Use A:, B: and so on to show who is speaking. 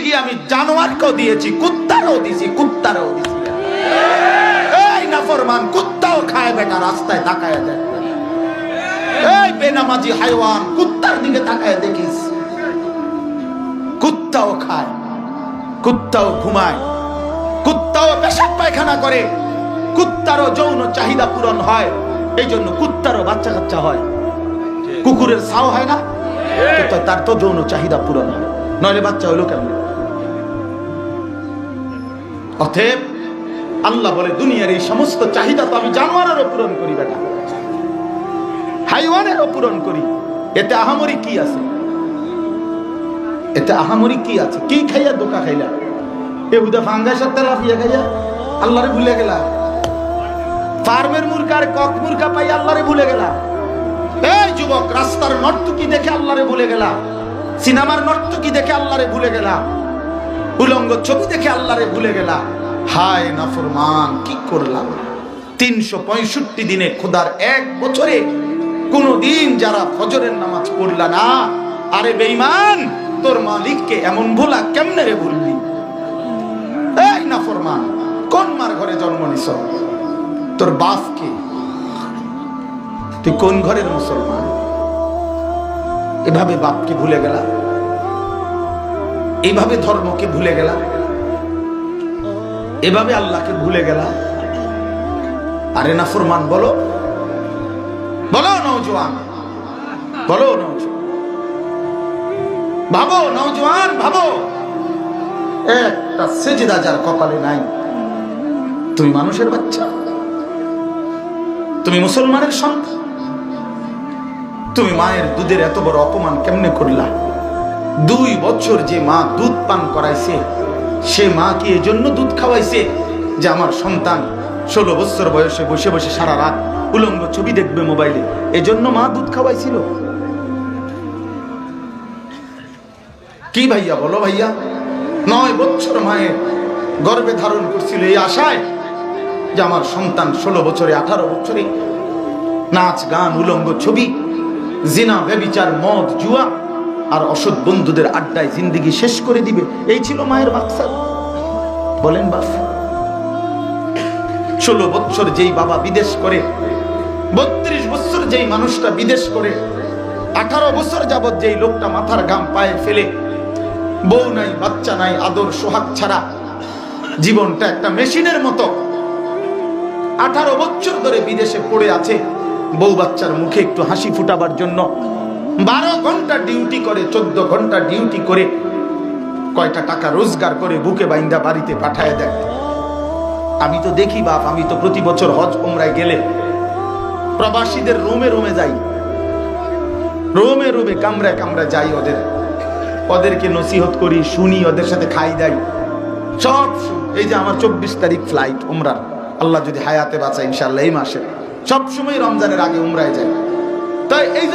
A: গিয়ে আমি জানোয়ারকেও দিয়েছি, কুত্তারও দিয়েছি, কুত্তারও দিয়েছি। এই নাফরমান কুত্তাও খায় বেটা, রাস্তায় তাকায় দেখ। এই বেনামাজি হাইওয়ান, কুত্তার দিকে তাকায় দেখিস। কুত্তাও খায়, কুত্তাও ঘুমায়, কুত্তাও পেশাব পায়খানা করে, কুত্তারও যৌন চাহিদা পূরণ হয়। এই জন্য কুত্তারও বাচ্চা কাচ্চা হয়। কুকুরের ছাও হয় না, তার তো যৌন চাহিদা পূরণ হয়, নইলে বাচ্চা হইলো কেমন? অতএব আল্লাহ বলে দুনিয়ার এই সমস্ত চাহিদা তো আমি জানোয়ারেরও পূরণ করি বেটা, হাইওয়ানেরও পূরণ করি। এতে আহামরি কি আছে? এতে আহামরি কি আছে? কি খাইয়া দোকা খাইলা? এ উদা ফাঙ্গাসের তেলাপিয়া খাইয়া আল্লাহরে ভুলে গেলা? ফার্মের মুরগার কক মুরগা পাই আল্লাহরে ভুলে গেলা? এই যুবক, রাস্তার নর্তকী দেখে আল্লাহরে ভুলে গেলা? সিনেমার নর্তকী দেখে আল্লাহরে ভুলে গেলা? উলঙ্গ ছবি দেখে আল্লাহরে ভুলে গেলা? হায় নাফরমান, কি করলাম? 365 দিনে, খোদার এক বছরে কোনদিন যারা ফজরের নামাজ পড়লা না, আরে বেঈমান, তোর মালিককে এমন ভোলা কেমনে রে ভুললি? এই নাফরমান, কোন মার ঘরে জন্ম নিছ? তোর বাপ কে? তুই কোন ঘরের মুসলমান? এভাবে বাপকে ভুলে গেলা, এভাবে ধর্মকে ভুলে গেলা, এভাবে আল্লাহকে ভুলে গেলা। আরে নাফরমান, বলো বলো নওজোয়ান, বলো নওজোয়ান, ভাবো নওজোয়ান, ভাবো। একটা সেজদা যার কপালে নাই। তুমি মানুষের বাচ্চা, তুমি মুসলমানের সন্তান, তুমি মায়ের দুধের এত বড় অপমান কেমনে করলা? 2 বছর যে মা দুধ পান করাইছে, সে মা কি এজন্য দুধ খাওয়াইছে যে আমার সন্তান 16 বছর বয়সে বসে বসে সারা রাত উলঙ্গ ছবি দেখবে মোবাইলে? এজন্য মা দুধ খাওয়াইছিল? কি ভাইয়া, বলো ভাইয়া? 9 বছর মায়ের গর্ভে ধারণ করছিল এই আশায় যে আমার সন্তান 16 বছরে 18 বছরে নাচ গান, উলঙ্গ ছবি, জিনা, ব্যভিচার, মদ, জুয়া আর অসৎ বন্ধুদের আড্ডায় জিন্দেগি শেষ করে দিবে। এই ছিল মায়ের মাকসাদ। বলেন বাপ, 16 বছর যেই বাবা বিদেশ করে, 32 বছর যেই মানুষটা বিদেশ করে, 18 বছর যাবত যেই লোকটা মাথার ঘাম পায়ে ফেলে, বউ নাই, বাচ্চা নাই, আদর সোহাগ ছাড়া জীবনটা একটা মেশিনের মতো 18 বছর ধরে বিদেশে পড়ে আছে, বউ বাচ্চার মুখে একটু হাসি ফুটাবার জন্য 12 ঘন্টা ডিউটি করে, 14 ঘন্টা ডিউটি করে কয়টা টাকা রোজগার করে বুকে বাইন্দা বাড়িতে পাঠায় দেয়। আমি তো দেখি বাপ, আমি তো প্রতি বছর হজ উমরায় গেলে প্রবাসীদের রুমে রুমে যাই, রুমে রুমে কামরায় কামরায় যাই, ওদেরকে নসিহত করি, শুনি, ওদের সাথে খাই দাই সব। এই যে আমার 24 তারিখ ফ্লাইট উমরার, আল্লাহ যদি হায়াতে বাঁচায় ইনশাআল্লাহ এই মাসে, সব সময় রমজানের আগে উমরায় যাই। তাই এই